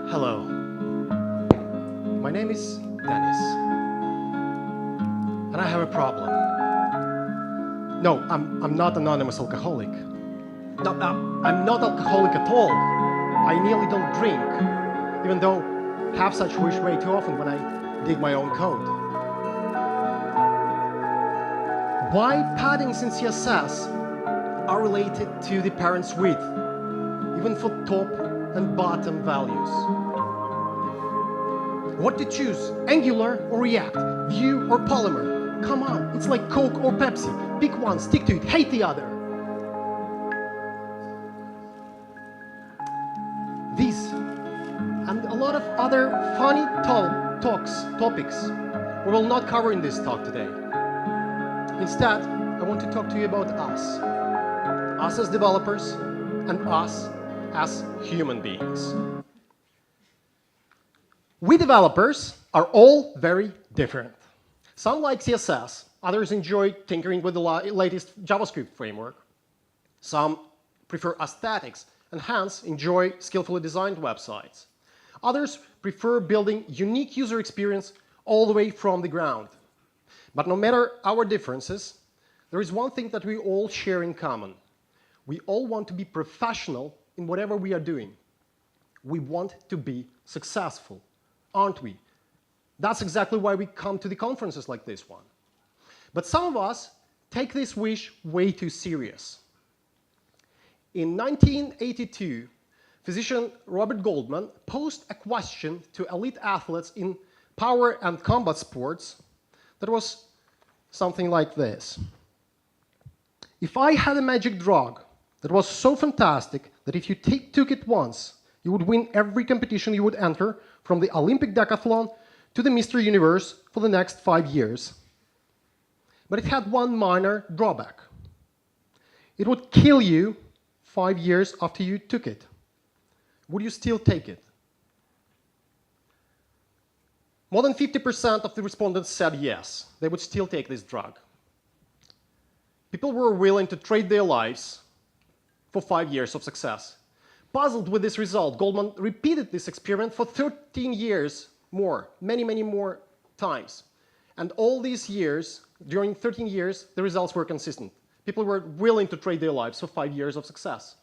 Hello, my name is Dennis, and I have a problem. No, I'm not anonymous alcoholic. No, I'm not alcoholic at all. I nearly don't drink, even though I have such wish way too often when I dig my own code. Why paddings in CSS are related to the parent's width, even for top and bottom values. What to choose, Angular or React, Vue or Polymer? Come on, it's like Coke or Pepsi. Pick one, stick to it, hate the other. These and a lot of other funny topics we will not cover in this talk today. Instead, I want to talk to you about us as developers and us as human beings. We developers are all very different. Some like CSS, others enjoy tinkering with the latest JavaScript framework. Some prefer aesthetics and hence enjoy skillfully designed websites. Others prefer building unique user experience all the way from the ground. But no matter our differences, there is one thing that we all share in common. We all want to be professional in whatever we are doing. We want to be successful, aren't we? That's exactly why we come to the conferences like this one. But some of us take this wish way too serious. In 1982, physician Robert Goldman posed a question to elite athletes in power and combat sports that was something like this. If I had a magic drug that was so fantastic that if you took it once, you would win every competition you would enter, from the Olympic decathlon to the Mr. Universe for the next 5 years. But it had one minor drawback. It would kill you 5 years after you took it. Would you still take it? More than 50% of the respondents said yes, they would still take this drug. People were willing to trade their lives for 5 years of success. Puzzled with this result, Goldman repeated this experiment for 13 years more, many more times. And all these years, during 13 years, the results were consistent. People were willing to trade their lives for 5 years of success.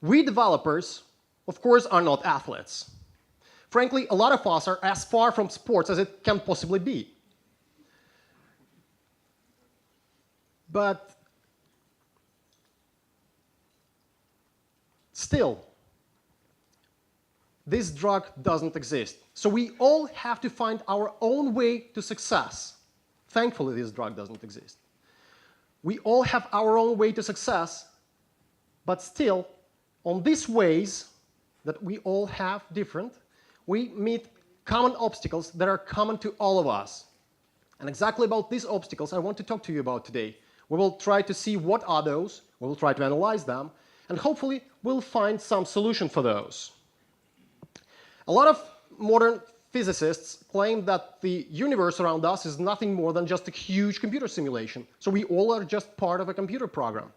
We developers, of course, are not athletes. Frankly, a lot of us are as far from sports as it can possibly be. But still, this drug doesn't exist. So we all have to find our own way to success. Thankfully, this drug doesn't exist. We all have our own way to success, but still, on these ways that we all have different, we meet common obstacles that are common to all of us. And exactly about these obstacles I want to talk to you about today. We will try to see what are those, we will try to analyze them, and hopefully we'll find some solution for those. A lot of modern physicists claim that the universe around us is nothing more than just a huge computer simulation. So we all are just part of a computer program.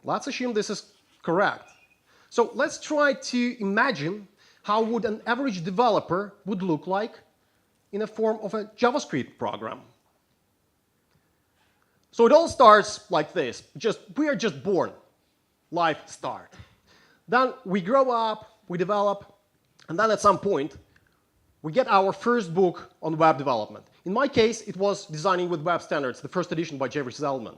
Let's assume this is correct. So let's try to imagine how would an average developer would look like in the form of a JavaScript program. So it all starts like this. We are just born. Life start. Then we grow up, we develop, and then at some point, we get our first book on web development. In my case, it was Designing with Web Standards, the first edition by Jeffrey Zeldman.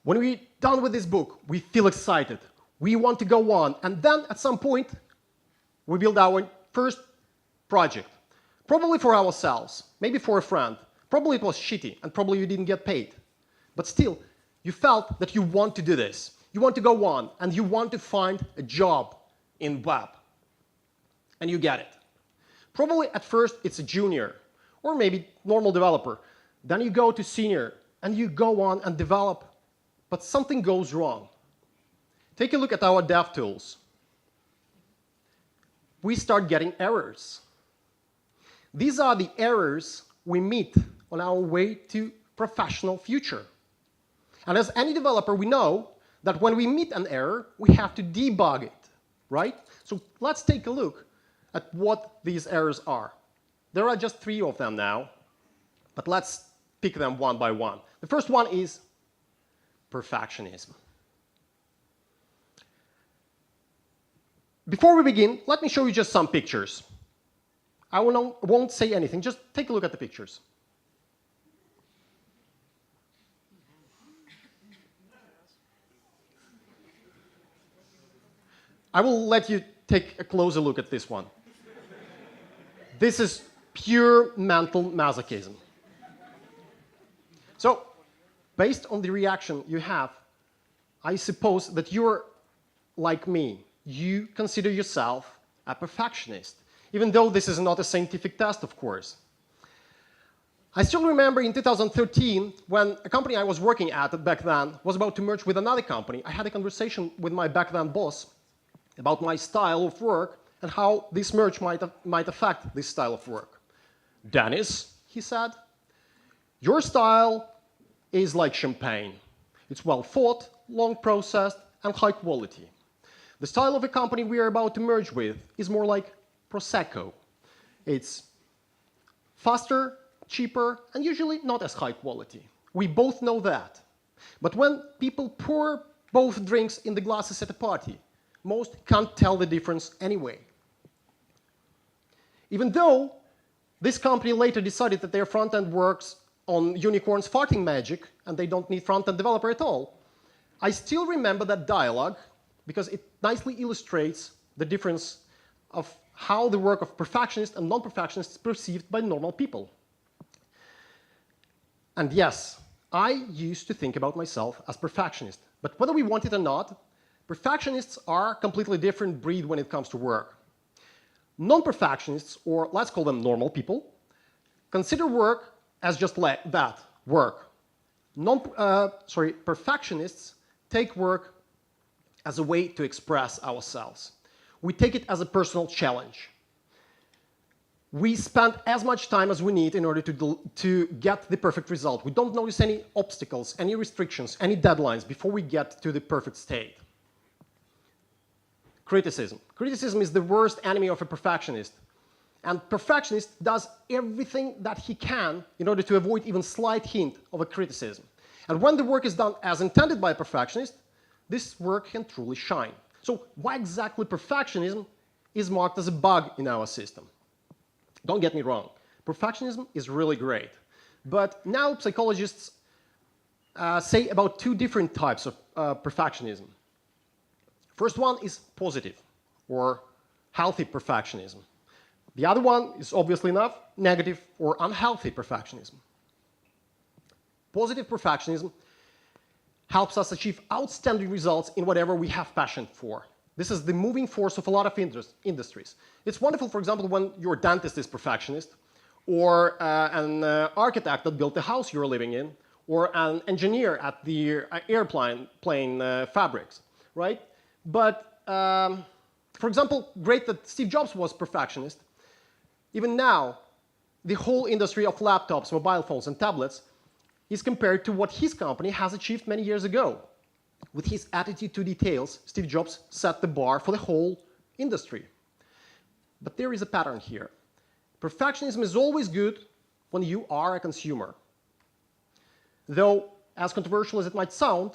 When we're done with this book, we feel excited. We want to go on. And then at some point, we build our first project. Probably for ourselves, maybe for a friend. Probably it was shitty, and probably you didn't get paid. But still, you felt that you want to do this. You want to go on, and you want to find a job in web. And you get it. Probably at first it's a junior, or maybe normal developer. Then you go to senior, and you go on and develop, but something goes wrong. Take a look at our dev tools. We start getting errors. These are the errors we meet on our way to professional future. And as any developer, we know that when we meet an error, we have to debug it, right? So let's take a look at what these errors are. There are just 3 of them now, but let's pick them one by one. The first one is perfectionism. Before we begin, let me show you just some pictures. I won't say anything, just take a look at the pictures. I will let you take a closer look at this one. This is pure mental masochism. So, based on the reaction you have, I suppose that you're like me. You consider yourself a perfectionist, even though this is not a scientific test, of course. I still remember in 2013, when a company I was working at back then was about to merge with another company, I had a conversation with my back then boss about my style of work and how this merge might affect this style of work. Dennis, he said, your style is like champagne. It's well thought, long processed, and high quality. The style of a company we are about to merge with is more like Prosecco. It's faster, cheaper, and usually not as high quality. We both know that. But when people pour both drinks in the glasses at a party, most can't tell the difference anyway. Even though this company later decided that their front-end works on unicorns farting magic, and they don't need front-end developer at all, I still remember that dialogue because it nicely illustrates the difference of how the work of perfectionists and non-perfectionists is perceived by normal people. And yes, I used to think about myself as perfectionist, but whether we want it or not, perfectionists are a completely different breed when it comes to work. Non-perfectionists, or let's call them normal people, consider work as just like that, work. Perfectionists take work as a way to express ourselves. We take it as a personal challenge. We spend as much time as we need in order to get the perfect result. We don't notice any obstacles, any restrictions, any deadlines before we get to the perfect state. Criticism. Criticism is the worst enemy of a perfectionist. And perfectionist does everything that he can in order to avoid even slight hint of a criticism. And when the work is done as intended by a perfectionist, this work can truly shine. So why exactly perfectionism is marked as a bug in our system? Don't get me wrong, perfectionism is really great. But now psychologists say about 2 different types of perfectionism. First one is positive, or healthy perfectionism. The other one is, obviously enough, negative or unhealthy perfectionism. Positive perfectionism helps us achieve outstanding results in whatever we have passion for. This is the moving force of a lot of industries. It's wonderful, for example, when your dentist is perfectionist, or an architect that built the house you're living in, or an engineer at the airplane fabrics, right? But, for example, great that Steve Jobs was perfectionist. Even now, the whole industry of laptops, mobile phones, and tablets is compared to what his company has achieved many years ago. With his attitude to details, Steve Jobs set the bar for the whole industry. But there is a pattern here. Perfectionism is always good when you are a consumer. Though, as controversial as it might sound,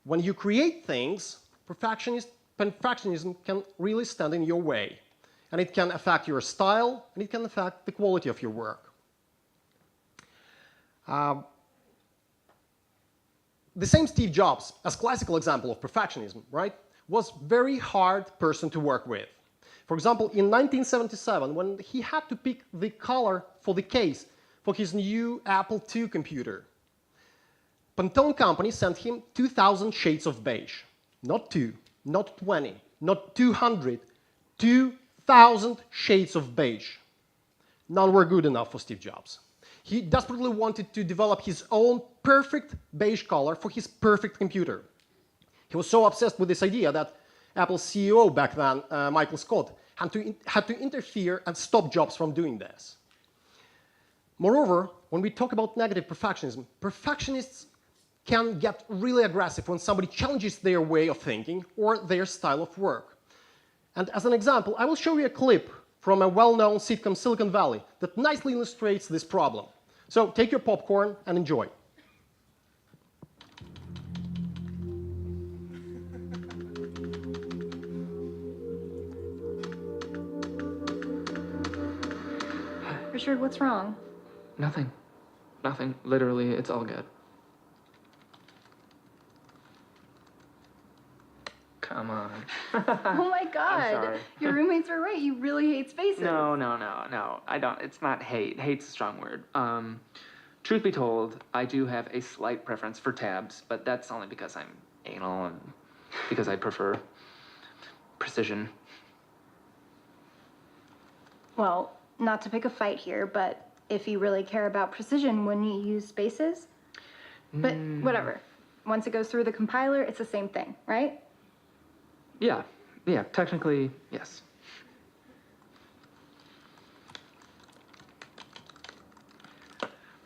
when you create things, perfectionism can really stand in your way. And it can affect your style, and it can affect the quality of your work. The same Steve Jobs, as classical example of perfectionism, right, was a very hard person to work with. For example, in 1977, when he had to pick the color for the case for his new Apple II computer, Pantone Company sent him 2,000 shades of beige. Not 2, not 20, not 200, 2,000 shades of beige. None were good enough for Steve Jobs. He desperately wanted to develop his own perfect beige color for his perfect computer. He was so obsessed with this idea that Apple's CEO back then, Michael Scott, had to interfere and stop jobs from doing this. Moreover, when we talk about negative perfectionism, perfectionists can get really aggressive when somebody challenges their way of thinking or their style of work. And as an example, I will show you a clip from a well-known sitcom Silicon Valley that nicely illustrates this problem. So take your popcorn and enjoy. Richard, what's wrong? Nothing. Nothing. Literally, it's all good. Come on. Oh my God. I'm sorry. Your roommates are right. You really hate spaces. No. I don't. It's not hate. Hate's a strong word. Truth be told, I do have a slight preference for tabs, but that's only because I'm anal and because I prefer precision. Well, not to pick a fight here, but if you really care about precision, wouldn't you use spaces? But whatever. Once it goes through the compiler, it's the same thing, right? Yeah, technically, yes.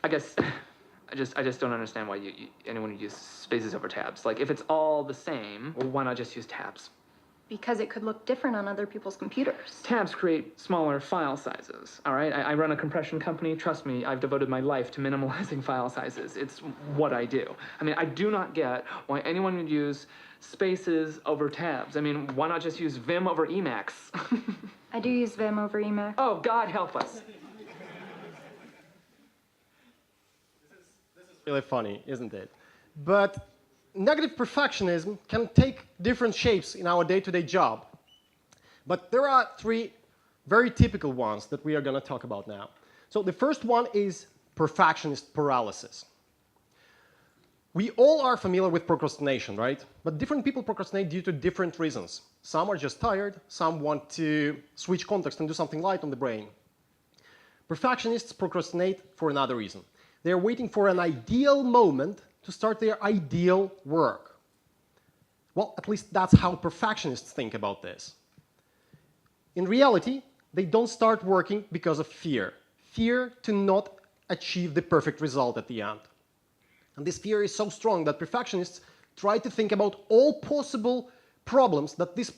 I guess I just don't understand why anyone would use spaces over tabs. Like, if it's all the same, well, why not just use tabs? Because it could look different on other people's computers. Tabs create smaller file sizes, all right? I run a compression company. Trust me, I've devoted my life to minimalizing file sizes. It's what I do. I mean, I do not get why anyone would use spaces over tabs. I mean, why not just use Vim over Emacs? I do use Vim over Emacs. Oh, God help us. This is really funny, isn't it? But negative perfectionism can take different shapes in our day-to-day job. But there are three very typical ones that we are going to talk about now. So the first one is perfectionist paralysis. We all are familiar with procrastination, right? But different people procrastinate due to different reasons. Some are just tired, some want to switch context and do something light on the brain. Perfectionists procrastinate for another reason. They're waiting for an ideal moment to start their ideal work. Well, at least that's how perfectionists think about this. In reality, they don't start working because of fear. Fear to not achieve the perfect result at the end. And this fear is so strong that perfectionists try to think about all possible problems that this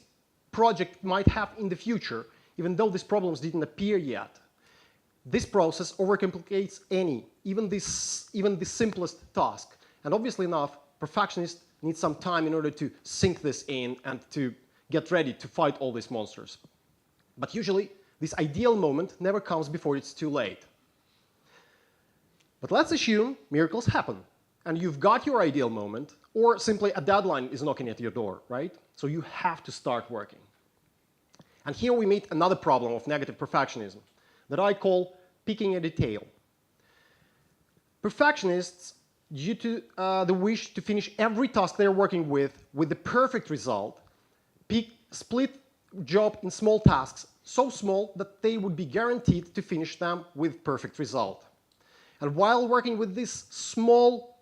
project might have in the future, even though these problems didn't appear yet. This process overcomplicates even the simplest task. And obviously enough, perfectionists need some time in order to sink this in and to get ready to fight all these monsters. But usually, this ideal moment never comes before it's too late. But let's assume miracles happen, and you've got your ideal moment, or simply a deadline is knocking at your door, right? So you have to start working. And here we meet another problem of negative perfectionism that I call picking a detail. Perfectionists, due to the wish to finish every task they're working with the perfect result, split job in small tasks, so small that they would be guaranteed to finish them with perfect result. And while working with these small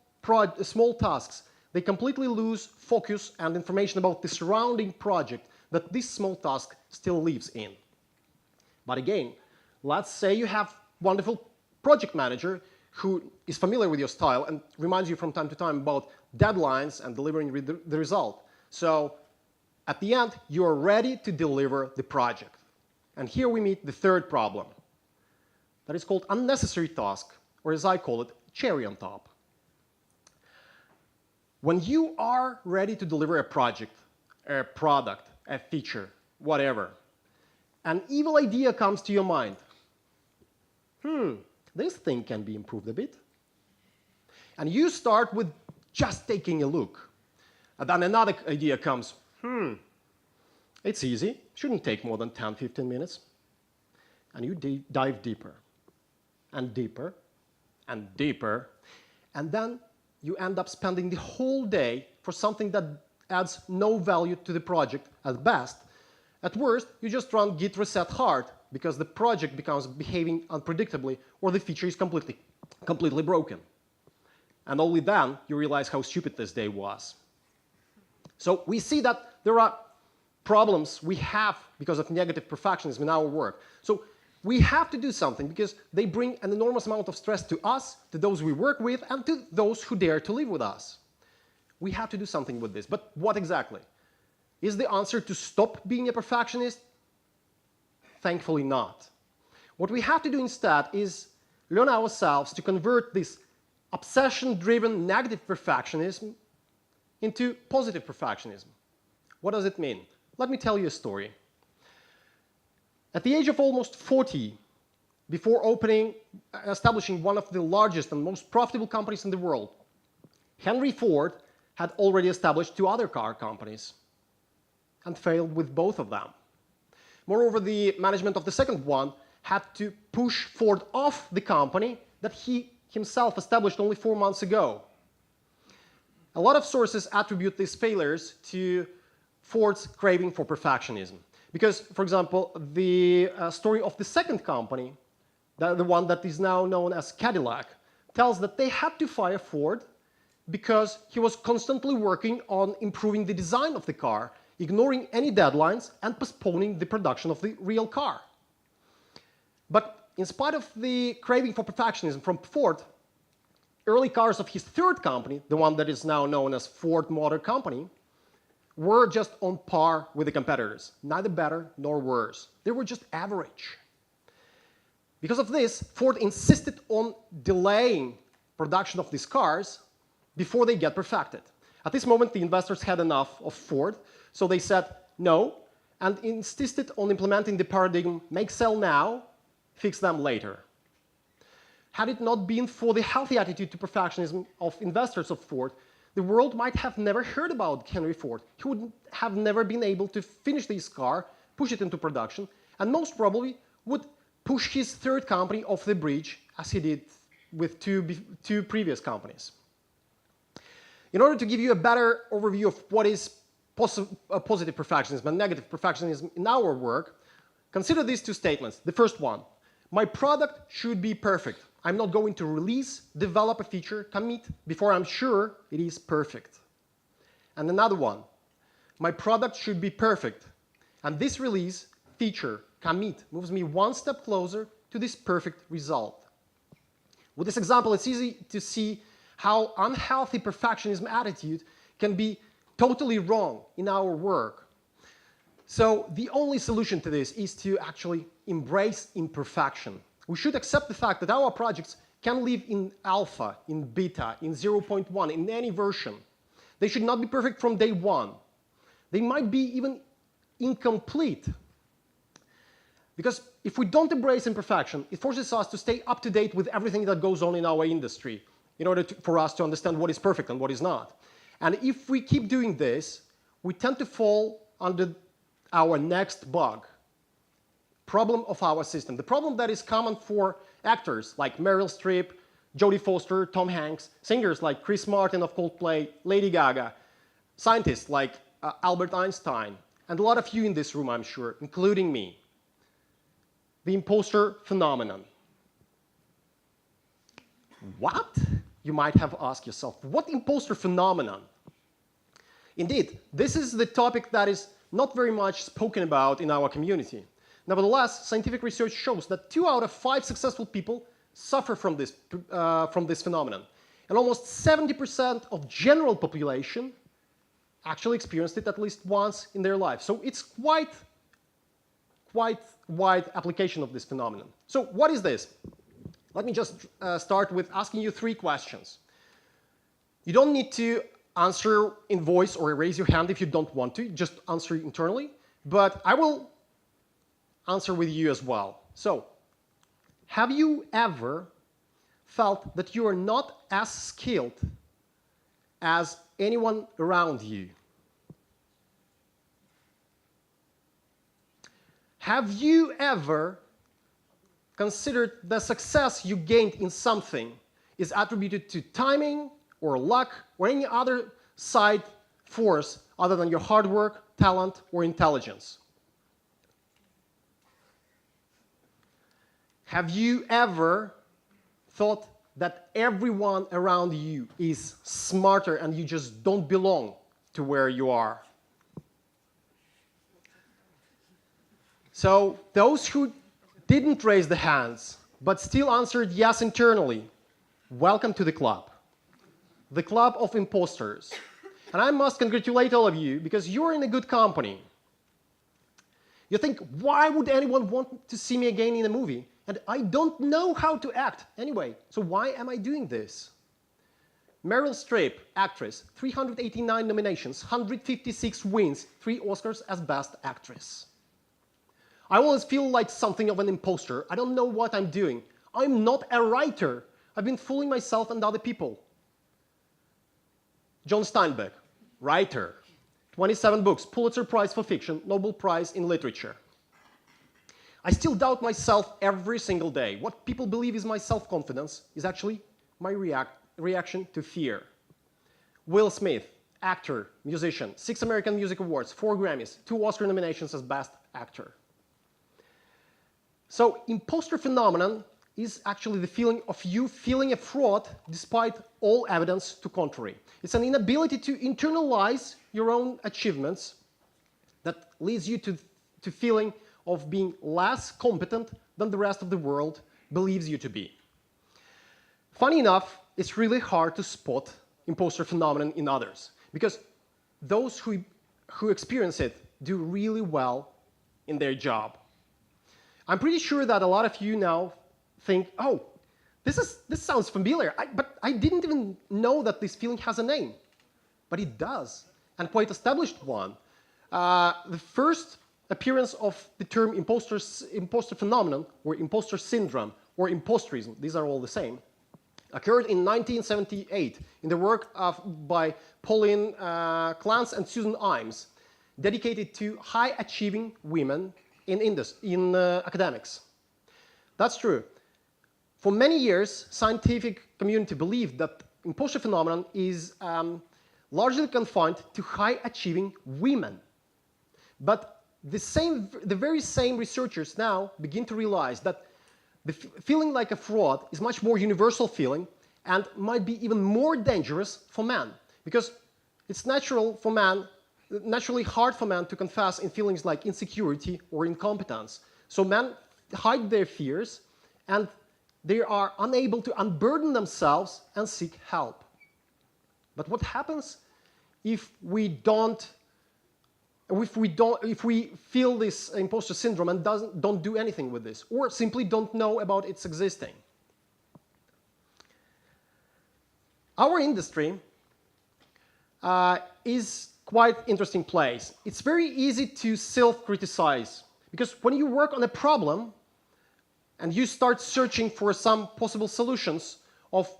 tasks, they completely lose focus and information about the surrounding project that this small task still lives in. But again, let's say you have a wonderful project manager who is familiar with your style and reminds you from time to time about deadlines and delivering the result. So at the end, you are ready to deliver the project. And here we meet the third problem. That is called unnecessary task, or as I call it, cherry on top. When you are ready to deliver a project, a product, a feature, whatever, an evil idea comes to your mind. This thing can be improved a bit. And you start with just taking a look. And then another idea comes. It's easy. Shouldn't take more than 10, 15 minutes. And you dive deeper and deeper and deeper. And then you end up spending the whole day for something that adds no value to the project at best. At worst, you just run git reset hard because the project becomes behaving unpredictably or the feature is completely broken. And only then you realize how stupid this day was. So we see that there are problems we have because of negative perfectionism in our work. So we have to do something because they bring an enormous amount of stress to us, to those we work with, and to those who dare to live with us. We have to do something with this. But what exactly? Is the answer to stop being a perfectionist? Thankfully not. What we have to do instead is learn ourselves to convert this obsession-driven negative perfectionism into positive perfectionism. What does it mean? Let me tell you a story. At the age of almost 40, before establishing one of the largest and most profitable companies in the world, Henry Ford had already established 2 other car companies and failed with both of them. Moreover, the management of the second one had to push Ford off the company that he himself established only 4 months ago. A lot of sources attribute these failures to Ford's craving for perfectionism. Because, for example, the story of the second company, the one that is now known as Cadillac, tells that they had to fire Ford because he was constantly working on improving the design of the car, ignoring any deadlines, and postponing the production of the real car. But in spite of the craving for perfectionism from Ford, early cars of his third company, the one that is now known as Ford Motor Company, were just on par with the competitors, neither better nor worse. They were just average. Because of this, Ford insisted on delaying production of these cars before they get perfected. At this moment, the investors had enough of Ford, so they said no, and insisted on implementing the paradigm, make, sell now, fix them later. Had it not been for the healthy attitude to perfectionism of investors of Ford, the world might have never heard about Henry Ford. He would have never been able to finish this car, push it into production, and most probably would push his third company off the bridge, as he did with two previous companies. In order to give you a better overview of what is positive perfectionism and negative perfectionism in our work, consider these 2 statements. The first one, my product should be perfect. I'm not going to release, develop a feature, commit before I'm sure it is perfect. And another one, my product should be perfect. And this release, feature, commit moves me one step closer to this perfect result. With this example, it's easy to see how unhealthy perfectionism attitude can be totally wrong in our work. So the only solution to this is to actually embrace imperfection. We should accept the fact that our projects can live in alpha, in beta, in 0.1, in any version. They should not be perfect from day one. They might be even incomplete. Because if we don't embrace imperfection, it forces us to stay up to date with everything that goes on in our industry in order for us to understand what is perfect and what is not. And if we keep doing this, we tend to fall under our next bug. Problem of our system. The problem that is common for actors like Meryl Streep, Jodie Foster, Tom Hanks, singers like Chris Martin of Coldplay, Lady Gaga, scientists like Albert Einstein, and a lot of you in this room, I'm sure, including me. The imposter phenomenon. What? You might have asked yourself, what imposter phenomenon? Indeed, this is the topic that is not very much spoken about in our community. Nevertheless, scientific research shows that 2 out of 5 successful people suffer from this phenomenon. And almost 70% of general population actually experienced it at least once in their life. So it's quite wide application of this phenomenon. So what is this? Let me just start with asking you 3 questions. You don't need to answer in voice or raise your hand if you don't want to. Just answer internally. But I will answer with you as well. So, have you ever felt that you are not as skilled as anyone around you? Have you ever considered the success you gained in something is attributed to timing or luck or any other side force other than your hard work, talent, or intelligence? Have you ever thought that everyone around you is smarter and you just don't belong to where you are? So those who didn't raise the hands, but still answered yes internally, welcome to the club of imposters. And I must congratulate all of you, because you're in a good company. You think, why would anyone want to see me again in a movie? And I don't know how to act anyway, so why am I doing this? Meryl Streep, actress, 389 nominations, 156 wins, 3 Oscars as Best Actress. I always feel like something of an imposter. I don't know what I'm doing. I'm not a writer. I've been fooling myself and other people. John Steinbeck, writer, 27 books, Pulitzer Prize for fiction, Nobel Prize in literature. I still doubt myself every single day. What people believe is my self-confidence is actually my reaction to fear. Will Smith, actor, musician, 6 American Music Awards, 4 Grammys, 2 Oscar nominations as Best Actor. So imposter phenomenon is actually the feeling of you feeling a fraud despite all evidence to contrary. It's an inability to internalize your own achievements that leads you to feeling of being less competent than the rest of the world believes you to be. Funny enough, it's really hard to spot imposter phenomenon in others, because those who experience it do really well in their job. I'm pretty sure that a lot of you now think, oh, this sounds familiar, but I didn't even know that this feeling has a name. But it does, and quite established one. The first appearance of the term imposter phenomenon, or imposter syndrome, or imposterism, these are all the same, occurred in 1978 in the work by Pauline Clance and Susan Imes, dedicated to high-achieving women in academics. That's true. For many years, scientific community believed that imposter phenomenon is largely confined to high-achieving women. But the very same researchers now begin to realize that the feeling like a fraud is much more universal feeling and might be even more dangerous for men, because it's naturally hard for men to confess in feelings like insecurity or incompetence. So men hide their fears, and they are unable to unburden themselves and seek help. But what happens if we feel this imposter syndrome and don't do anything with this, or simply don't know about its existing? Our industry is quite interesting place. It's very easy to self-criticize, because when you work on a problem and you start searching for some possible solutions of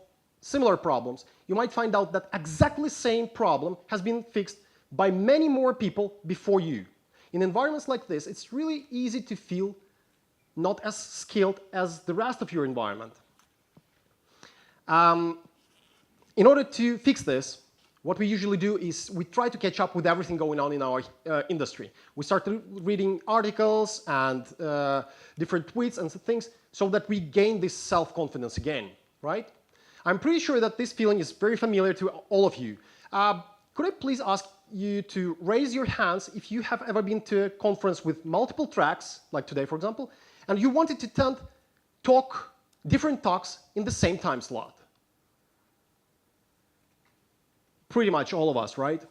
similar problems, you might find out that exactly the same problem has been fixed by many more people before you. In environments like this, it's really easy to feel not as skilled as the rest of your environment. In order to fix this, what we usually do is we try to catch up with everything going on in our industry. We start reading articles and different tweets and things so that we gain this self-confidence again, right? I'm pretty sure that this feeling is very familiar to all of you. Could I please ask you to raise your hands if you have ever been to a conference with multiple tracks, like today, for example, and you wanted to attend different talks in the same time slot? Pretty much all of us, right?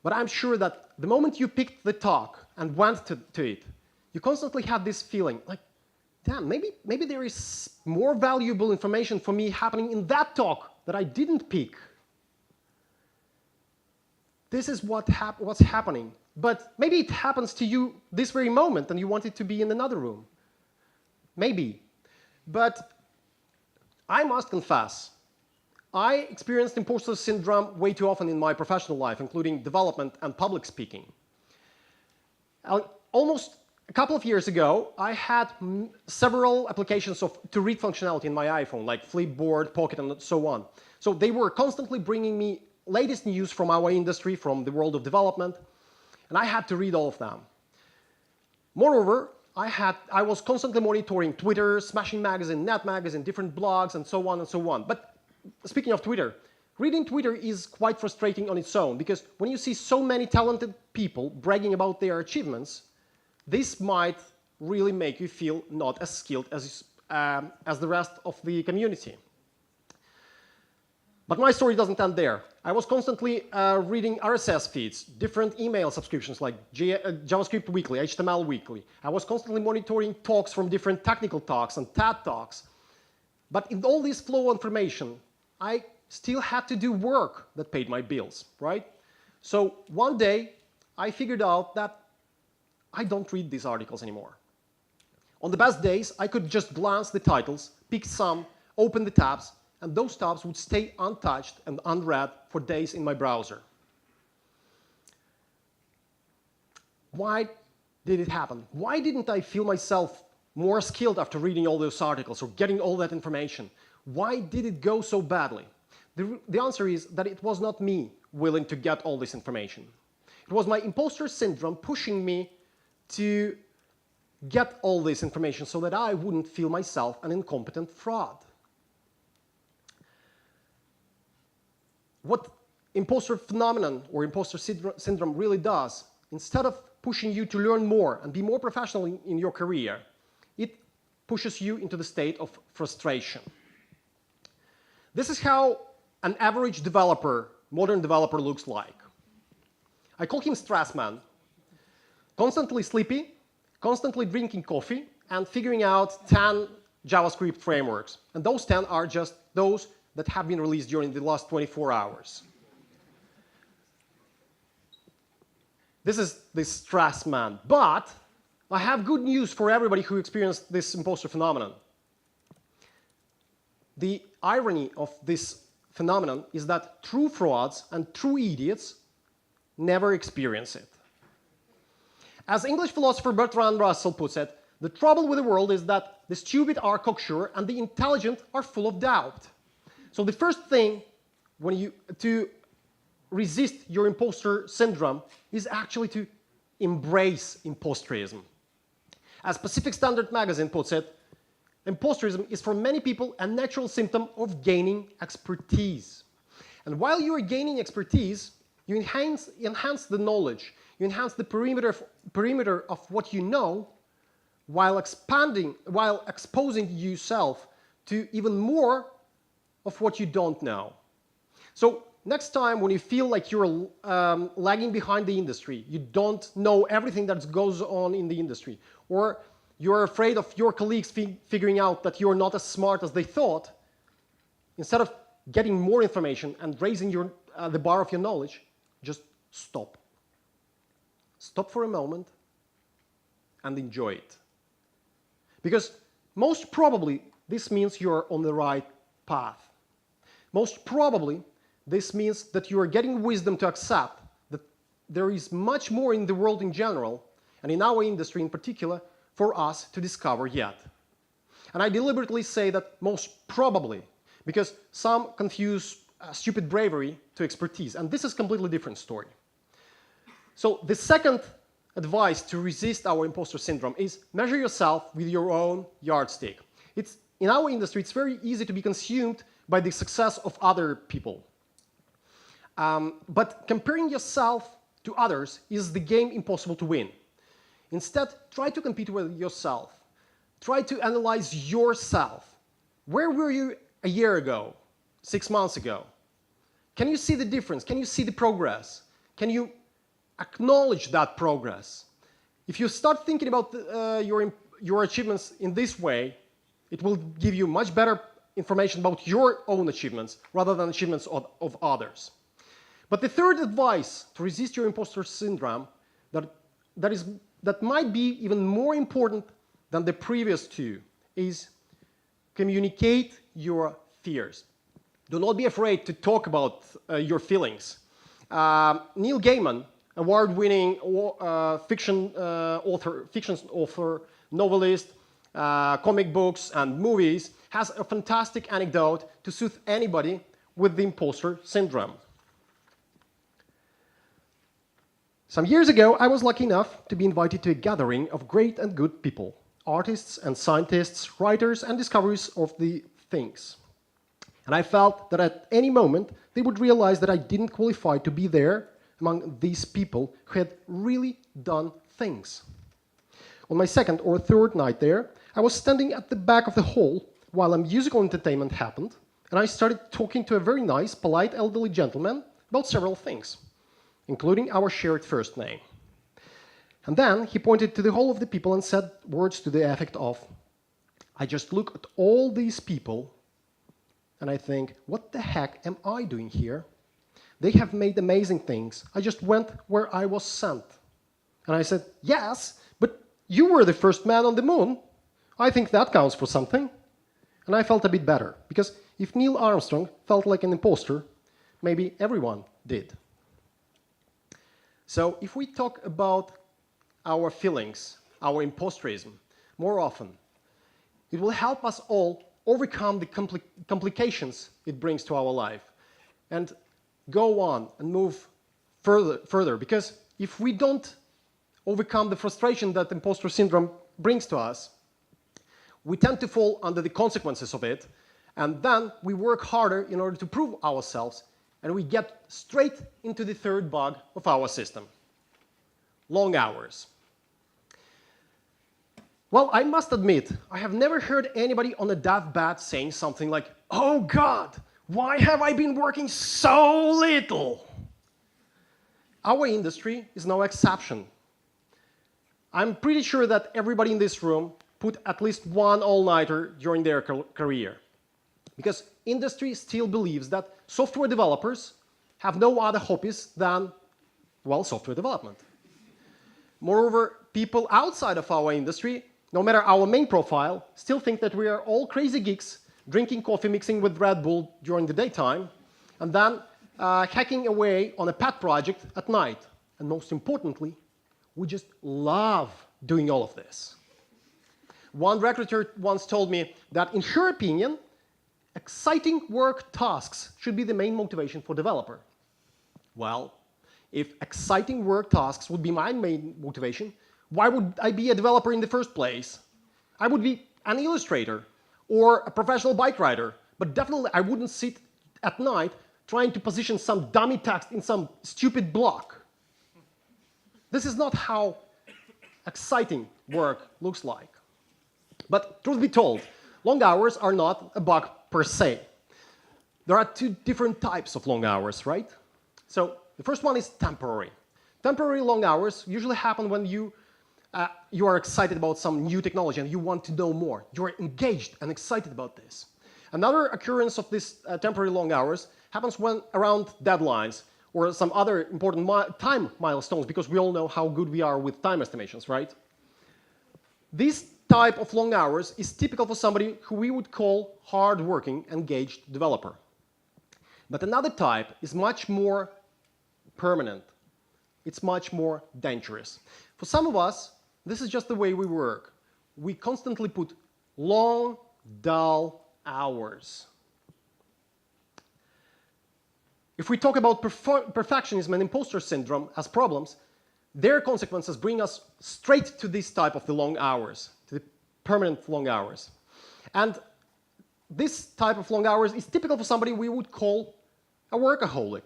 But I'm sure that the moment you picked the talk and went to it, you constantly had this feeling like, damn, maybe there is more valuable information for me happening in that talk that I didn't pick. This is what's happening. But maybe it happens to you this very moment and you want it to be in another room. Maybe. But I must confess, I experienced imposter syndrome way too often in my professional life, including development and public speaking. Almost a couple of years ago, I had several applications to read functionality in my iPhone, like Flipboard, Pocket, and so on. So they were constantly bringing me latest news from our industry, from the world of development, and I had to read all of them. Moreover, I was constantly monitoring Twitter, Smashing Magazine, Net Magazine, different blogs, and so on and so on. But speaking of Twitter, reading Twitter is quite frustrating on its own, because when you see so many talented people bragging about their achievements, this might really make you feel not as skilled as the rest of the community. But my story doesn't end there. I was constantly reading RSS feeds, different email subscriptions like JavaScript Weekly, HTML Weekly. I was constantly monitoring talks from different technical talks and TED Talks. But in all this flow of information, I still had to do work that paid my bills, right? So one day, I figured out that I don't read these articles anymore. On the best days, I could just glance the titles, pick some, open the tabs, and those tabs would stay untouched and unread for days in my browser. Why did it happen? Why didn't I feel myself more skilled after reading all those articles or getting all that information? Why did it go so badly? The answer is that it was not me willing to get all this information. It was my imposter syndrome pushing me to get all this information so that I wouldn't feel myself an incompetent fraud. What imposter phenomenon or imposter syndrome really does, instead of pushing you to learn more and be more professional in your career, it pushes you into the state of frustration. This is how an average developer, modern developer, looks like. I call him Stress Man. Constantly sleepy, constantly drinking coffee, and figuring out 10 JavaScript frameworks. And those 10 are just those that have been released during the last 24 hours. This is the Stress Man. But I have good news for everybody who experienced this imposter phenomenon. The irony of this phenomenon is that true frauds and true idiots never experience it. As English philosopher Bertrand Russell puts it, the trouble with the world is that the stupid are cocksure and the intelligent are full of doubt. So the first thing to resist your imposter syndrome is actually to embrace imposterism. As Pacific Standard Magazine puts it, imposterism is for many people a natural symptom of gaining expertise. And while you are gaining expertise, you enhance the knowledge, you enhance the perimeter of what you know, while exposing yourself to even more of what you don't know. So next time when you feel like you're lagging behind the industry, you don't know everything that goes on in the industry, or you're afraid of your colleagues figuring out that you're not as smart as they thought, instead of getting more information and raising the bar of your knowledge, just stop. Stop for a moment and enjoy it. Because most probably this means you're on the right path. Most probably this means that you are getting wisdom to accept that there is much more in the world in general, and in our industry in particular, for us to discover yet. And I deliberately say that most probably, because some confuse stupid bravery to expertise, and this is a completely different story. So the second advice to resist our imposter syndrome is measure yourself with your own yardstick. In our industry, it's very easy to be consumed by the success of other people. But comparing yourself to others is the game impossible to win. Instead, try to compete with yourself. Try to analyze yourself. Where were you a year ago, 6 months ago? Can you see the difference? Can you see the progress? Can you acknowledge that progress? If you start thinking about your achievements in this way, it will give you much better information about your own achievements rather than achievements of others. But the third advice to resist your imposter syndrome that might be even more important than the previous two is communicate your fears. Do not be afraid to talk about your feelings. Neil Gaiman, award-winning fiction author, novelist, comic books, and movies, has a fantastic anecdote to soothe anybody with the imposter syndrome. Some years ago, I was lucky enough to be invited to a gathering of great and good people, artists and scientists, writers and discoverers of the things. And I felt that at any moment, they would realize that I didn't qualify to be there among these people who had really done things. On my second or third night there, I was standing at the back of the hall while a musical entertainment happened, and I started talking to a very nice, polite elderly gentleman about several things, including our shared first name. And then he pointed to the whole of the people and said words to the effect of, I just look at all these people and I think, what the heck am I doing here? They have made amazing things. I just went where I was sent. And I said, yes, but you were the first man on the moon. I think that counts for something. And I felt a bit better, because if Neil Armstrong felt like an imposter, maybe everyone did. So if we talk about our feelings, our impostorism, more often, it will help us all overcome the complications it brings to our life and go on and move further. Because if we don't overcome the frustration that imposter syndrome brings to us, we tend to fall under the consequences of it, and then we work harder in order to prove ourselves, and we get straight into the third bug of our system: long hours. Well, I must admit, I have never heard anybody on a deathbed saying something like, oh God, why have I been working so little? Our industry is no exception. I'm pretty sure that everybody in this room put at least one all-nighter during their career. Because industry still believes that software developers have no other hobbies than, well, software development. Moreover, people outside of our industry, no matter our main profile, still think that we are all crazy geeks drinking coffee, mixing with Red Bull during the daytime, and then hacking away on a pet project at night. And most importantly, we just love doing all of this. One recruiter once told me that, in her opinion, exciting work tasks should be the main motivation for developer. Well, if exciting work tasks would be my main motivation, why would I be a developer in the first place? I would be an illustrator or a professional bike rider, but definitely I wouldn't sit at night trying to position some dummy text in some stupid block. This is not how exciting work looks like. But truth be told, long hours are not a bug per se. There are two different types of long hours, right? So the first one is temporary. Temporary long hours usually happen when you are excited about some new technology and you want to know more. You are engaged and excited about this. Another occurrence of these temporary long hours happens when around deadlines or some other important time milestones, because we all know how good we are with time estimations, right? This type of long hours is typical for somebody who we would call hard-working, engaged developer. But another type is much more permanent. It's much more dangerous. For some of us, this is just the way we work. We constantly put long, dull hours. If we talk about perfectionism and imposter syndrome as problems, their consequences bring us straight to this type of the long hours, to the permanent long hours. And this type of long hours is typical for somebody we would call a workaholic.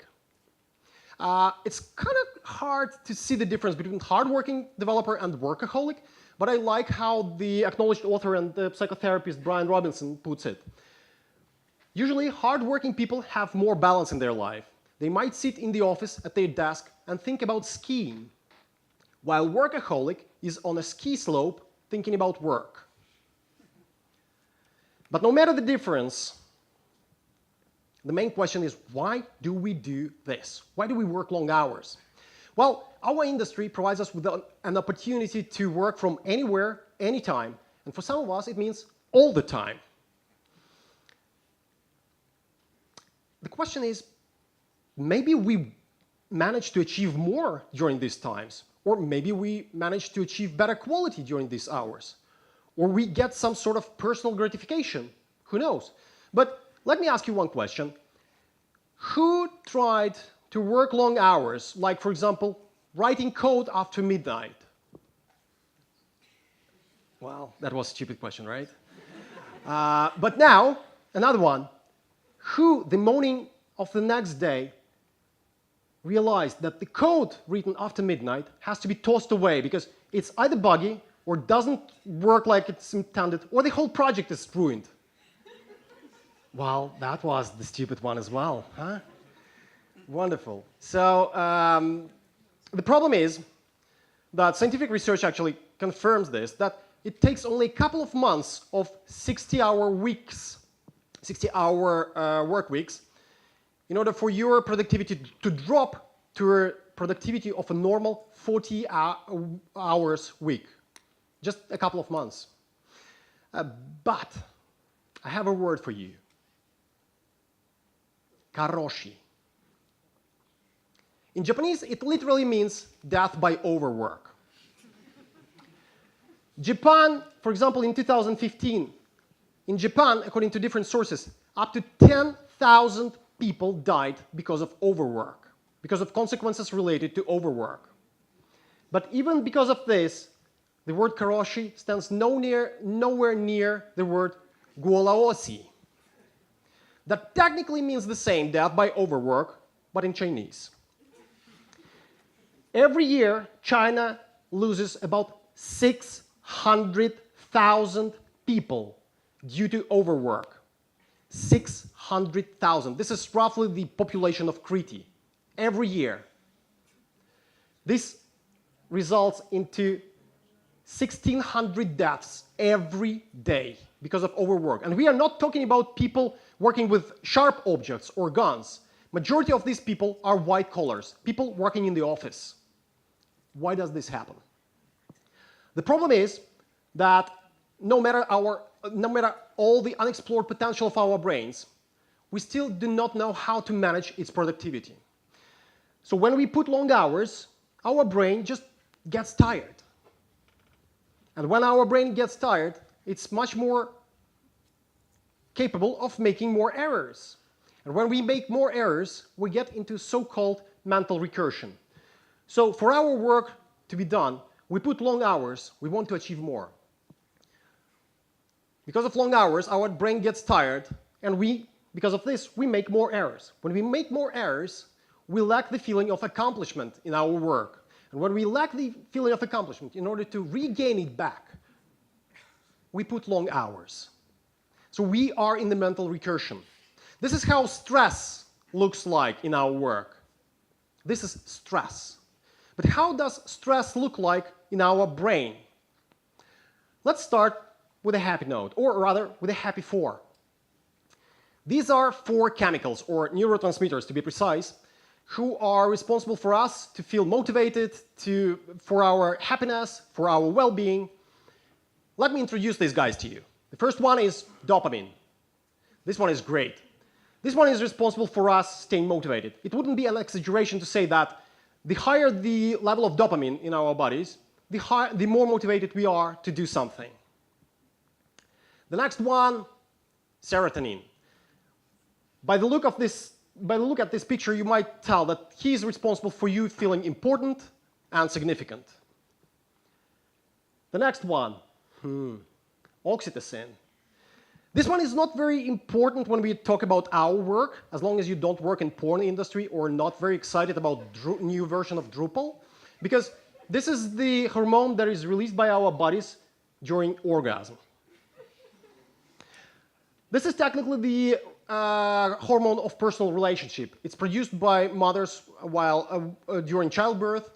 It's kind of hard to see the difference between hardworking developer and workaholic, but I like how the acknowledged author and the psychotherapist Brian Robinson puts it. Usually, hardworking people have more balance in their life. They might sit in the office at their desk and think about skiing, while workaholic is on a ski slope thinking about work. But no matter the difference, the main question is, why do we do this? Why do we work long hours? Well, our industry provides us with an opportunity to work from anywhere, anytime. And for some of us, it means all the time. The question is, maybe we manage to achieve more during these times, or maybe we manage to achieve better quality during these hours, or we get some sort of personal gratification. Who knows? But let me ask you one question. Who tried to work long hours, like, for example, writing code after midnight? Well, that was a stupid question, right? But now, another one. Who, the morning of the next day, realized that the code written after midnight has to be tossed away because it's either buggy or doesn't work like it's intended, or the whole project is ruined. Well, that was the stupid one as well, huh? Wonderful. So the problem is that scientific research actually confirms this, that it takes only a couple of months of 60-hour weeks, 60-hour work weeks, in order for your productivity to drop to a productivity of a normal 40 hours week. Just a couple of months. But I have a word for you. Karoshi. In Japanese, it literally means death by overwork. Japan, for example, in 2015, in Japan, according to different sources, up to 10,000 people died because of overwork, because of consequences related to overwork. But even because of this, the word karoshi stands nowhere near the word guolaosi. That technically means the same, death by overwork, but in Chinese. Every year, China loses about 600,000 people due to overwork. 600,000. This is roughly the population of Crete. Every year. This results into 1,600 deaths every day because of overwork. And we are not talking about people working with sharp objects or guns. Majority of these people are white collars, people working in the office. Why does this happen? The problem is that no matter all the unexplored potential of our brains, we still do not know how to manage its productivity. So when we put long hours, our brain just gets tired. And when our brain gets tired, it's much more capable of making more errors. And when we make more errors, we get into so-called mental recursion. So for our work to be done, we put long hours, we want to achieve more. Because of long hours, our brain gets tired, and because of this, we make more errors. When we make more errors, we lack the feeling of accomplishment in our work. And when we lack the feeling of accomplishment, in order to regain it back, we put long hours. So we are in the mental recursion. This is how stress looks like in our work. This is stress. But how does stress look like in our brain? Let's start with a happy note, or rather with a happy 4. These are 4 chemicals, or neurotransmitters to be precise, who are responsible for us to feel motivated, for our happiness, for our well-being. Let me introduce these guys to you. The first one is dopamine. This one is great. This one is responsible for us staying motivated. It wouldn't be an exaggeration to say that the higher the level of dopamine in our bodies, the more motivated we are to do something. The next one, serotonin. By the look at this picture, you might tell that he is responsible for you feeling important and significant. The next one, oxytocin. This one is not very important when we talk about our work, as long as you don't work in porn industry or not very excited about new version of Drupal, because this is the hormone that is released by our bodies during orgasm. This is technically the hormone of personal relationship. It's produced by mothers while during childbirth,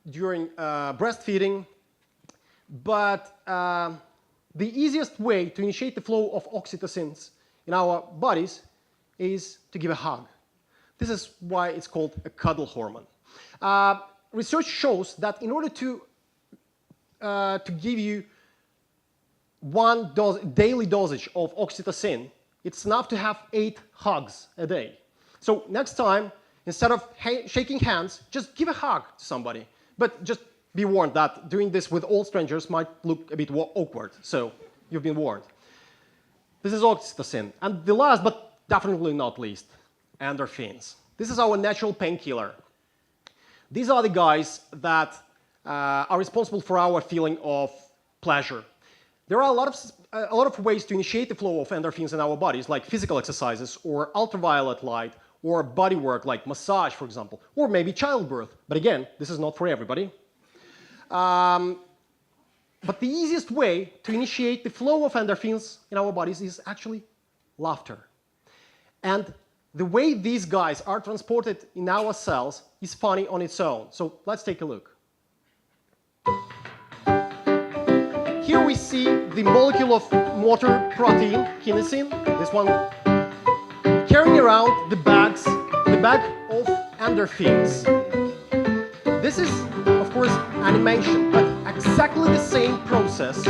during breastfeeding, but the easiest way to initiate the flow of oxytocins in our bodies is to give a hug. This is why it's called a cuddle hormone. Research shows that in order to give you one daily dosage of oxytocin, it's enough to have 8 hugs a day. So next time, instead of shaking hands, just give a hug to somebody. But just be warned that doing this with all strangers might look a bit awkward. So you've been warned. This is oxytocin. And the last, but definitely not least, endorphins. This is our natural painkiller. These are the guys that are responsible for our feeling of pleasure. There are a lot of ways to initiate the flow of endorphins in our bodies, like physical exercises, or ultraviolet light, or body work, like massage, for example, or maybe childbirth. But again, this is not for everybody. But the easiest way to initiate the flow of endorphins in our bodies is actually laughter. And the way these guys are transported in our cells is funny on its own. So let's take a look. Here we see the molecule of motor protein, kinesin, this one, carrying around the bag of endorphins. This is, of course, animation, but exactly the same process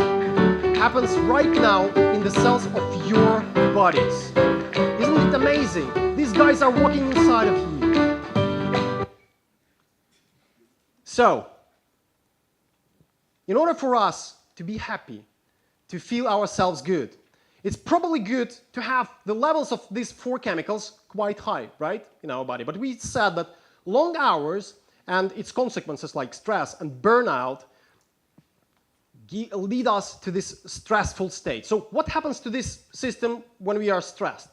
happens right now in the cells of your bodies. Isn't it amazing? These guys are walking inside of you. So, in order for us to be happy, to feel ourselves good, it's probably good to have the levels of these four chemicals quite high, right, in our body. But we said that long hours and its consequences like stress and burnout lead us to this stressful state. So what happens to this system when we are stressed?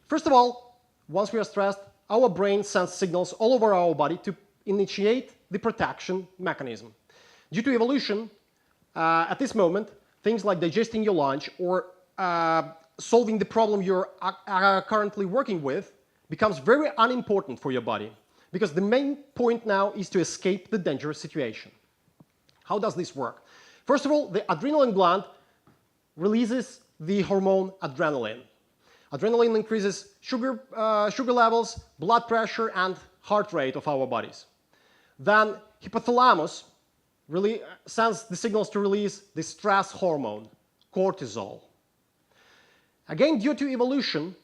First of all, once we are stressed, our brain sends signals all over our body to initiate the protection mechanism. Due to evolution, at this moment, things like digesting your lunch or solving the problem you're currently working with becomes very unimportant for your body, because the main point now is to escape the dangerous situation. How does this work? First of all, the adrenaline gland releases the hormone adrenaline. Adrenaline increases sugar levels, blood pressure, and heart rate of our bodies. Then hypothalamus really sends the signals to release the stress hormone, cortisol. Again, due to evolution,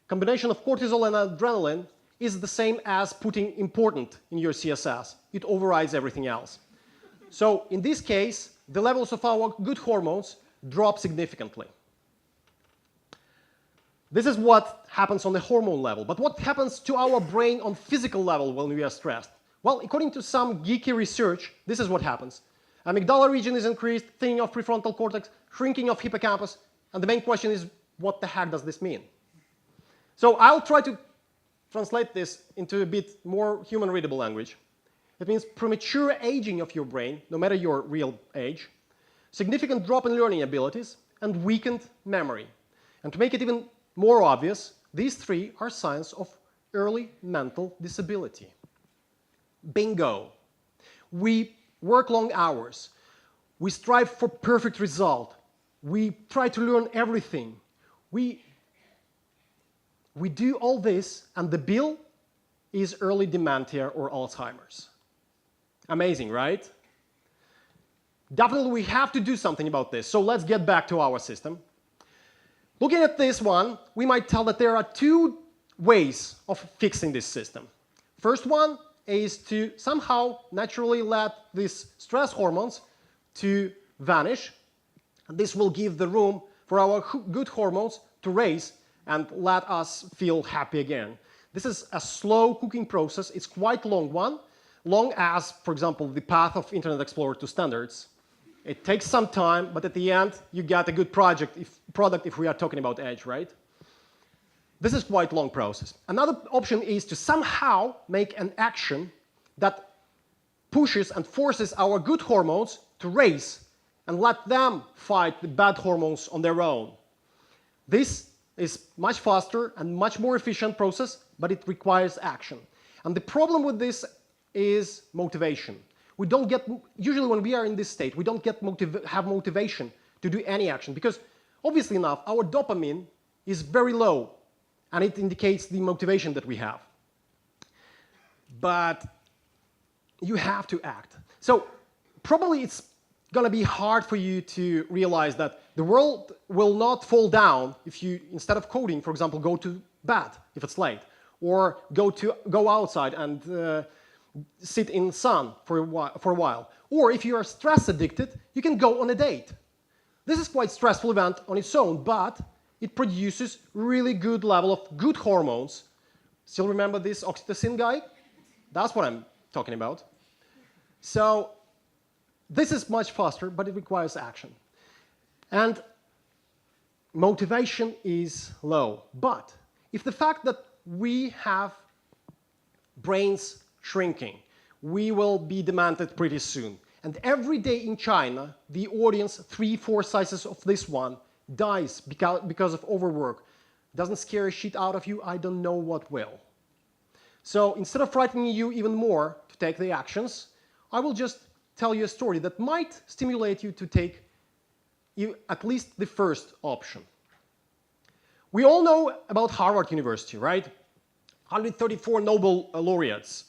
combination of cortisol and adrenaline is the same as putting important in your CSS. It overrides everything else. So in this case, the levels of our good hormones drop significantly. This is what happens on the hormone level. But what happens to our brain on physical level when we are stressed? Well, according to some geeky research, this is what happens. Amygdala region is increased, thinning of prefrontal cortex, shrinking of hippocampus, and the main question is, what the heck does this mean? So I'll try to translate this into a bit more human-readable language. It means premature aging of your brain, no matter your real age, significant drop in learning abilities, and weakened memory. And to make it even more obvious, these three are signs of early mental disability. Bingo! We work long hours. We strive for perfect result. We try to learn everything. We do all this, and the bill is early dementia or Alzheimer's. Amazing, right? Definitely we have to do something about this. So let's get back to our system. Looking at this one, we might tell that there are two ways of fixing this system. First one is to somehow naturally let these stress hormones to vanish. And this will give the room for our good hormones to raise and let us feel happy again. This is a slow cooking process. It's quite a long one, long as, for example, the path of Internet Explorer to standards. It takes some time, but at the end, you get a good product if we are talking about Edge, right? This is quite a long process. Another option is to somehow make an action that pushes and forces our good hormones to raise and let them fight the bad hormones on their own. This is much faster and much more efficient process, but it requires action. And the problem with this is motivation. We don't get, usually when we are in this state, we don't have motivation to do any action because, obviously enough, our dopamine is very low and it indicates the motivation that we have. But you have to act. So probably it's going to be hard for you to realize that the world will not fall down if you, instead of coding, for example, go to bed if it's late, or go outside and sit in the sun for a while. Or if you are stress addicted, you can go on a date. This is quite a stressful event on its own, but it produces really good level of good hormones. Still remember this oxytocin guy? That's what I'm talking about. So this is much faster, but it requires action. And motivation is low. But if the fact that we have brains shrinking, we will be demented pretty soon. And every day in China, the audience, 3-4 sizes of this one, dies because of overwork. Doesn't scare a shit out of you, I don't know what will. So instead of frightening you even more to take the actions, I will just tell you a story that might stimulate you to take at least the first option. We all know about Harvard University, right? 134 Nobel laureates,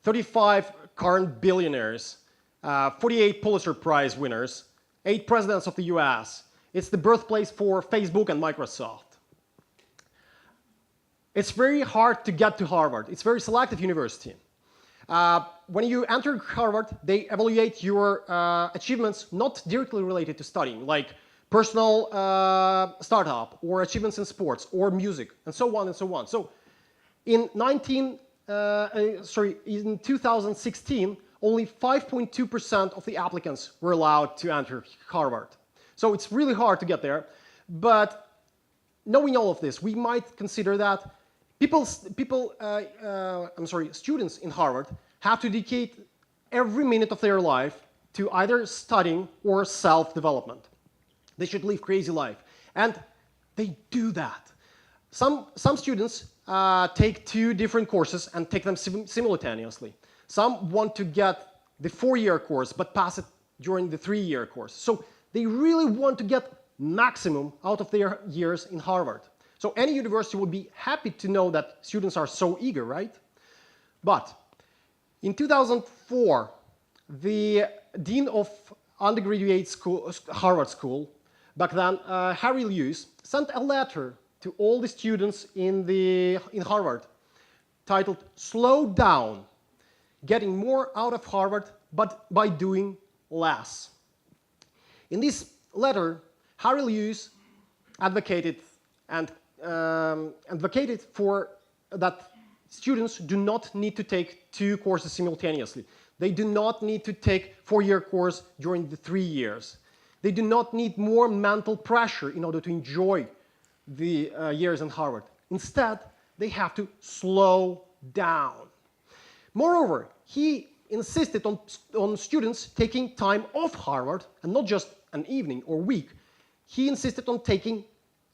35 current billionaires, 48 Pulitzer Prize winners, 8 presidents of the US. It's the birthplace for Facebook and Microsoft. It's very hard to get to Harvard. It's a very selective university. When you enter Harvard, they evaluate your achievements not directly related to studying, like personal startup or achievements in sports or music, and so on and so on. So in 2016, only 5.2% of the applicants were allowed to enter Harvard. So it's really hard to get there. But knowing all of this, we might consider that students in Harvard have to dedicate every minute of their life to either studying or self-development. They should live crazy life. And they do that. Some students take 2 different courses and take them simultaneously. Some want to get the 4-year course but pass it during the 3-year course. So they really want to get maximum out of their years in Harvard. So any university would be happy to know that students are so eager, right? But in 2004, the dean of undergraduate school, Harvard School, back then, Harry Lewis, sent a letter to all the students in Harvard titled "Slow Down, Getting More Out of Harvard, but by Doing Less." In this letter, Harry Lewis advocated for that students do not need to take 2 courses simultaneously. They do not need to take 4-year course during the 3 years. They do not need more mental pressure in order to enjoy the years in Harvard. Instead, they have to slow down. Moreover, he insisted on students taking time off Harvard, and not just an evening or week. He insisted on taking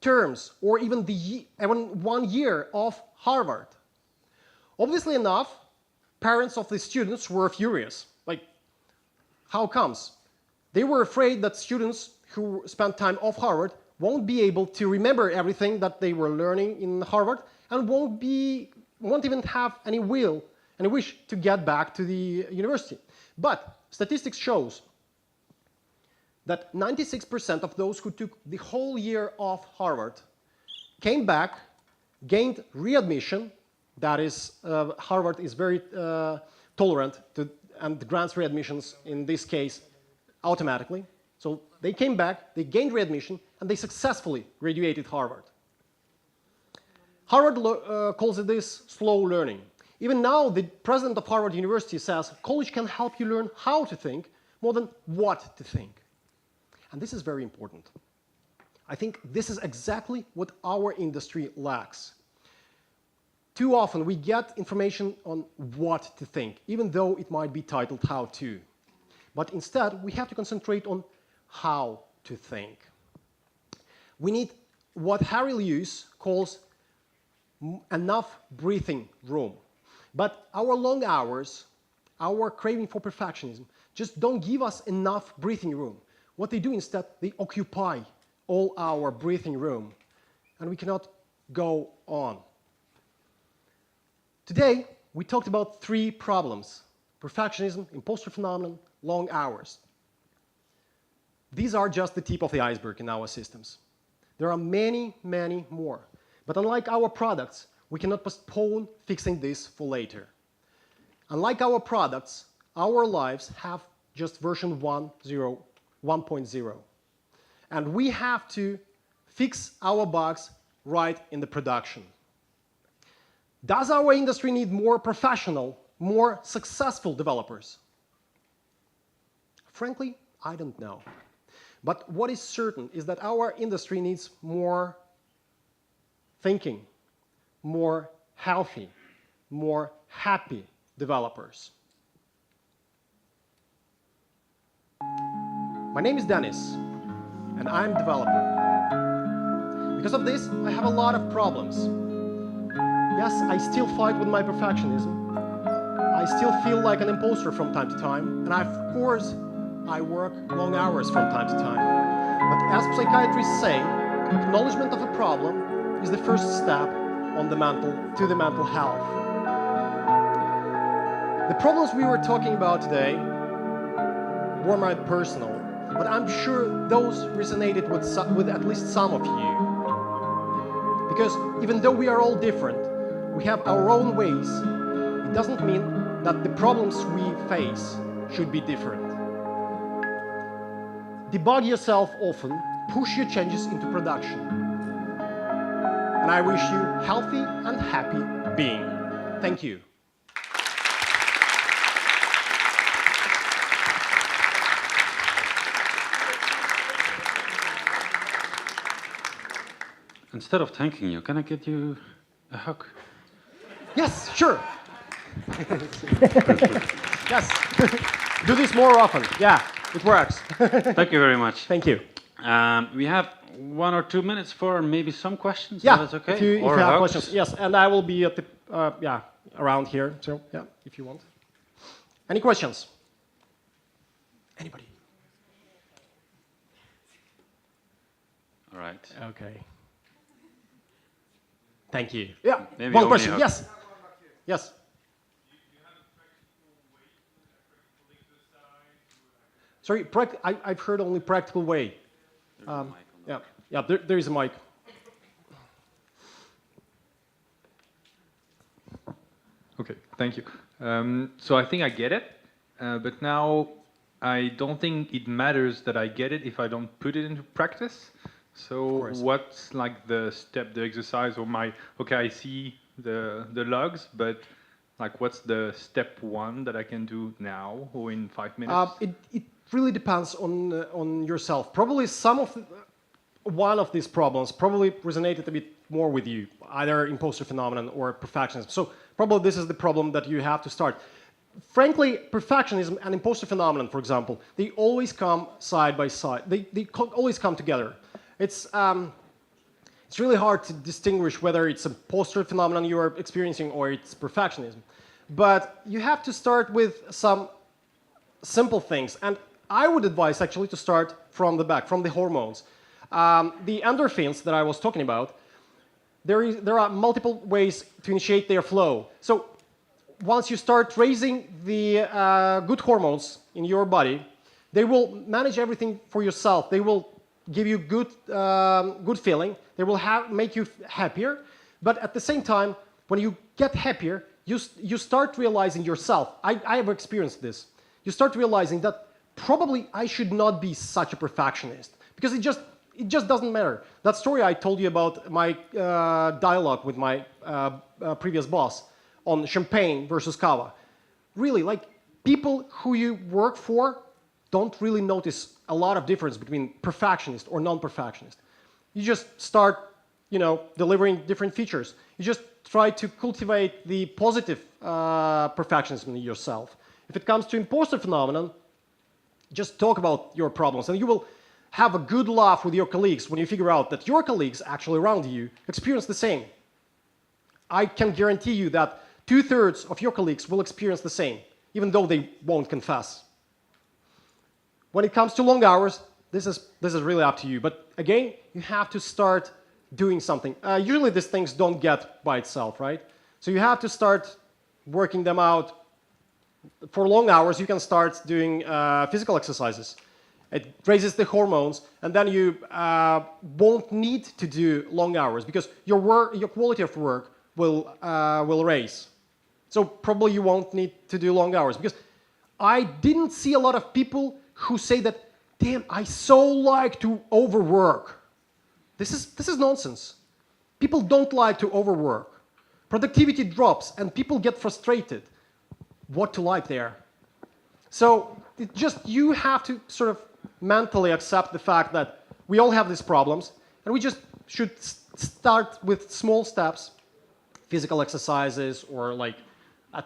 terms or even 1 year off Harvard. Obviously enough, parents of the students were furious. Like, how comes? They were afraid that students who spent time off Harvard won't be able to remember everything that they were learning in Harvard and won't even have any wish to get back to the university. But statistics shows that 96% of those who took the whole year off Harvard came back, gained readmission. That is, Harvard is very tolerant and grants readmissions in this case automatically. So they came back, they gained readmission, and they successfully graduated Harvard. Harvard calls it this slow learning. Even now, the president of Harvard University says college can help you learn how to think more than what to think. And this is very important. I think this is exactly what our industry lacks. Too often we get information on what to think, even though it might be titled how to. But instead, we have to concentrate on how to think. We need what Harry Lewis calls enough breathing room. But our long hours, our craving for perfectionism, just don't give us enough breathing room. What they do instead, they occupy all our breathing room, and we cannot go on. Today, we talked about 3 problems: perfectionism, imposter phenomenon, long hours. These are just the tip of the iceberg in our systems. There are many, many more. But unlike our products, we cannot postpone fixing this for later. Unlike our products, our lives have just version 1.0. And we have to fix our bugs right in the production. Does our industry need more professional, more successful developers? Frankly, I don't know. But what is certain is that our industry needs more thinking, more healthy, more happy developers. My name is Dennis, and I'm a developer. Because of this, I have a lot of problems. Yes, I still fight with my perfectionism. I still feel like an imposter from time to time, and of course, I work long hours from time to time. But as psychiatrists say, acknowledgement of a problem is the first step on the to the mental health. The problems we were talking about today were my personal, but I'm sure those resonated with at least some of you. Because even though we are all different, we have our own ways, it doesn't mean that the problems we face should be different. Debug yourself often, push your changes into production. And I wish you healthy and happy being. Thank you. Instead of thanking you, can I get you a hug? Yes, sure. Yes. Do this more often. Yeah, it works. Thank you very much. Thank you. We have 1 or 2 minutes for maybe some questions. Yeah, That's okay. if you Or have hugs. questions. Yes, and I will be at the around here. So yeah, if you want. Any questions? Anybody? All right. Okay. Thank you. Yeah. Maybe One only question. hug. Yes. Yes. Sorry, I've heard only practical way. Yeah, there is a mic. Okay, thank you. So I think I get it, but now I don't think it matters that I get it if I don't put it into practice. So what's like the step, the exercise, or okay, I see the logs, but like what's the step 1 that I can do now or in 5 minutes? It really depends on yourself. Probably one of these problems probably resonated a bit more with you, either imposter phenomenon or perfectionism. So probably this is the problem that you have to start. Frankly, perfectionism and imposter phenomenon, for example, they always come side by side. They always come together. It's really hard to distinguish whether it's a imposter phenomenon you are experiencing or it's perfectionism. But you have to start with some simple things. And I would advise actually to start from the back, from the hormones. The endorphins that I was talking about, there are multiple ways to initiate their flow. So once you start raising the good hormones in your body, they will manage everything for yourself. They will give you good feeling. They will make you happier. But at the same time, when you get happier, you start realizing yourself. I have experienced this. You start realizing that probably I should not be such a perfectionist because it just doesn't matter. That story I told you about my dialogue with my previous boss on champagne versus kava. Really, like people who you work for don't really notice a lot of difference between perfectionist or non-perfectionist. You just start, delivering different features. You just try to cultivate the positive perfectionism in yourself. If it comes to imposter phenomenon, just talk about your problems, and you will have a good laugh with your colleagues when you figure out that your colleagues actually around you experience the same. I can guarantee you that 2/3 of your colleagues will experience the same, even though they won't confess. When it comes to long hours, this is really up to you. But again, you have to start doing something. Usually these things don't get by itself, right? So you have to start working them out. For long hours, you can start doing physical exercises. It raises the hormones, and then you won't need to do long hours because your quality of work will raise. So probably you won't need to do long hours because I didn't see a lot of people who say that, damn, I so like to overwork. This is nonsense. People don't like to overwork. Productivity drops and people get frustrated. What to like there? So you have to sort of mentally accept the fact that we all have these problems and we just should start with small steps, physical exercises or like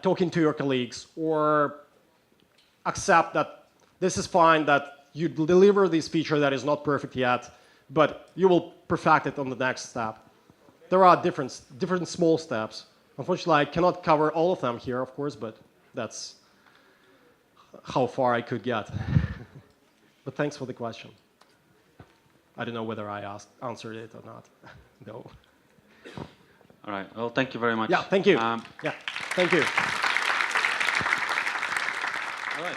talking to your colleagues or accept that this is fine, that you deliver this feature that is not perfect yet, but you will perfect it on the next step. There are different small steps. Unfortunately, I cannot cover all of them here, of course, but that's how far I could get. But thanks for the question. I don't know whether I answered it or not. No. All right. Well, thank you very much. Yeah, thank you. Yeah, thank you. All right.